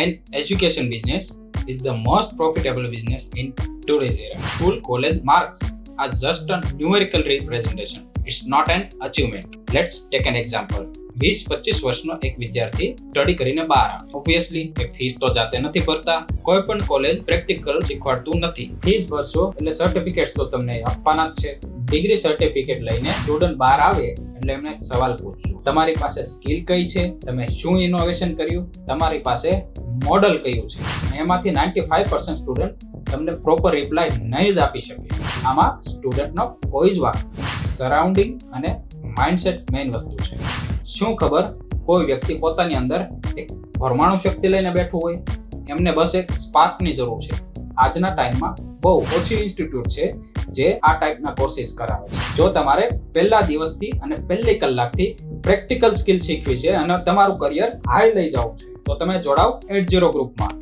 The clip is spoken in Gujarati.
And education business is the most profitable business in today's era. School, college marks are just a numerical representation. It's not an achievement. Let's take an example. 20-25 વર્ષનો એક વિદ્યાર્થી સ્ટડી કરીને બહાર આવે. ઓબ્વિયસલી એ ફીસ તો જાતે નથી ભરતા. કોઈ પણ કોલેજ પ્રેક્ટિકલ શીખવાડતું નથી. ફીસ ભરશો એટલે સર્ટિફિકેટ્સ તો તમને આપવાના જ છે. ડિગ્રી સર્ટિફિકેટ લઈને સ્ટુડન્ટ બહાર આવે એટલે એમને એક સવાલ પૂછશું. તમારી પાસે સ્કિલ કઈ છે? તમે શું ઇનોવેશન કર્યું? તમારી પાસે મોડલ કયું છે? એમાંથી 95% સ્ટુડન્ટ તમને પ્રોપર રિપ્લાય નહીં જ આપી શકે. આમાં સ્ટુડન્ટનો કોઈ જ વાંક. સરાઉન્ડિંગ અને માઇન્ડસેટ મેઇન વસ્તુ છે. શું ખબર કોઈ વ્યક્તિ પોતાની અંદર એક પરમાણુ શક્તિ લઈને બેઠું હોય, એમને બસ એક સ્પાર્કની જરૂર છે. આજના ટાઈમમાં બહુ ઓછી ઇન્સ્ટિટ્યૂટ છે જે આ ટાઈપના કોર્સિસ કરાવે છે. જો તમારે પહેલા દિવસથી અને પહેલી કલાકથી પ્રેક્ટિકલ સ્કિલ શીખવી છે અને તમારું કરિયર હાઈ લઈ જવું છે તો તમે જોડાઓ 80 ગ્રુપમાં.